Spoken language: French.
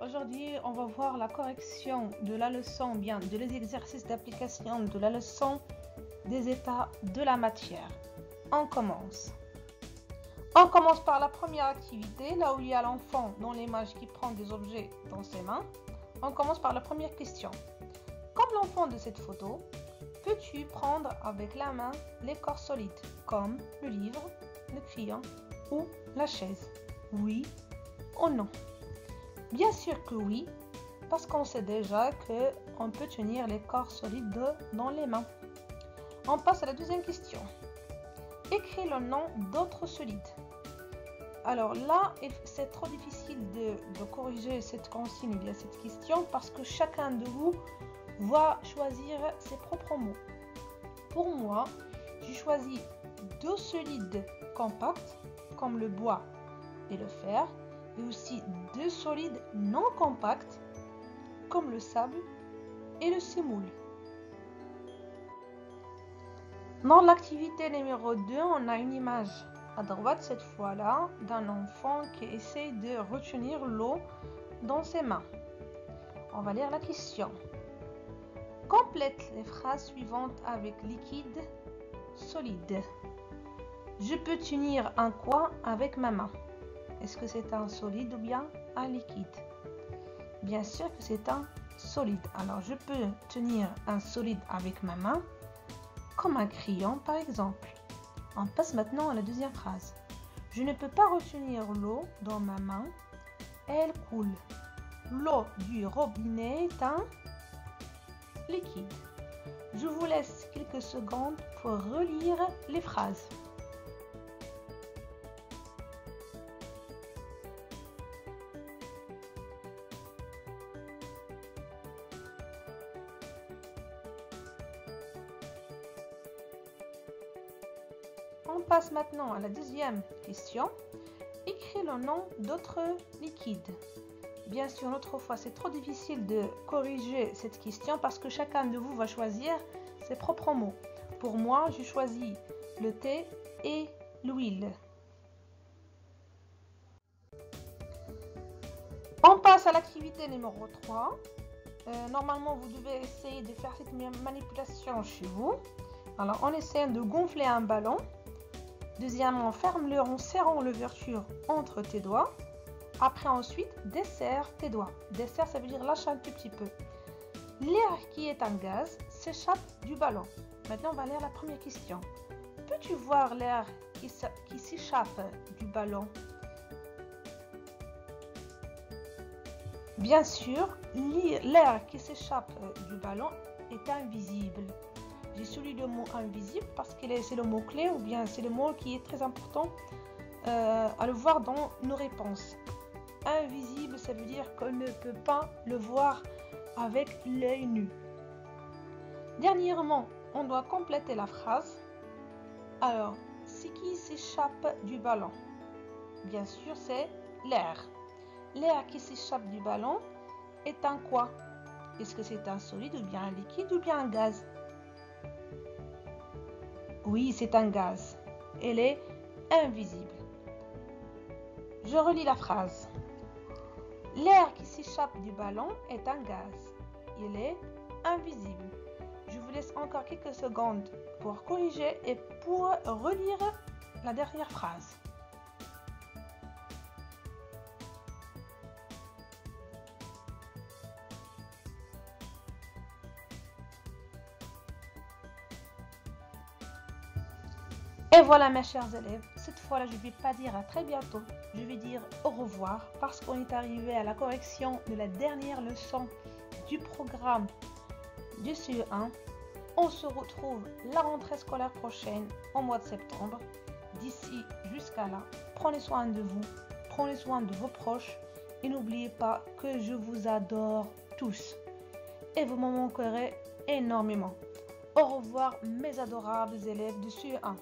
Aujourd'hui, on va voir la correction de la leçon, bien de les exercices d'application de la leçon des états de la matière. On commence. On commence par la première activité, là où il y a l'enfant dans l'image qui prend des objets dans ses mains. On commence par la première question. Comme l'enfant de cette photo, peux-tu prendre avec la main les corps solides, comme le livre, le crayon ou la chaise? Oui ou non? Bien sûr que oui, parce qu'on sait déjà qu'on peut tenir les corps solides dans les mains. On passe à la deuxième question. Écris le nom d'autres solides. Alors là, c'est trop difficile de corriger cette consigne ou bien cette question parce que chacun de vous va choisir ses propres mots. Pour moi, j'ai choisi deux solides compacts comme le bois et le fer, et aussi deux solides non compacts comme le sable et le sémoule. Dans l'activité numéro 2, on a une image à droite cette fois-là d'un enfant qui essaie de retenir l'eau dans ses mains. On va lire la question. Complète les phrases suivantes avec liquide, solide. Je peux tenir un quoi avec ma main? Est-ce que c'est un solide ou bien un liquide? Bien sûr que c'est un solide. Alors, je peux tenir un solide avec ma main, comme un crayon par exemple. On passe maintenant à la deuxième phrase. Je ne peux pas retenir l'eau dans ma main, elle coule. L'eau du robinet est un liquide. Je vous laisse quelques secondes pour relire les phrases. On passe maintenant à la deuxième question. Écris le nom d'autres liquides. Bien sûr, l'autre fois, c'est trop difficile de corriger cette question parce que chacun de vous va choisir ses propres mots. Pour moi, j'ai choisi le thé et l'huile. On passe à l'activité numéro 3. Normalement, vous devez essayer de faire cette manipulation chez vous. Alors, on essaie de gonfler un ballon. Deuxièmement, ferme-le en serrant l'ouverture entre tes doigts. Après, ensuite, desserre tes doigts. Desserre, ça veut dire lâche un tout petit peu. L'air qui est un gaz s'échappe du ballon. Maintenant, on va lire la première question. Peux-tu voir l'air qui s'échappe du ballon? Bien sûr, l'air qui s'échappe du ballon est invisible. J'ai souligné le mot invisible parce que c'est le mot clé ou bien c'est le mot qui est très important à le voir dans nos réponses. Invisible, ça veut dire qu'on ne peut pas le voir avec l'œil nu. Dernièrement, on doit compléter la phrase. Alors, ce qui s'échappe du ballon? Bien sûr, c'est l'air. L'air qui s'échappe du ballon est un quoi? Est-ce que c'est un solide ou bien un liquide ou bien un gaz? Oui, c'est un gaz. Elle est invisible. Je relis la phrase. L'air qui s'échappe du ballon est un gaz. Il est invisible. Je vous laisse encore quelques secondes pour corriger et pour relire la dernière phrase. Et voilà mes chers élèves, cette fois-là je ne vais pas dire à très bientôt, je vais dire au revoir parce qu'on est arrivé à la correction de la dernière leçon du programme du CE1. On se retrouve la rentrée scolaire prochaine au mois de septembre. D'ici jusqu'à là, prenez soin de vous, prenez soin de vos proches et n'oubliez pas que je vous adore tous et vous m'en manquerez énormément. Au revoir mes adorables élèves du CE1.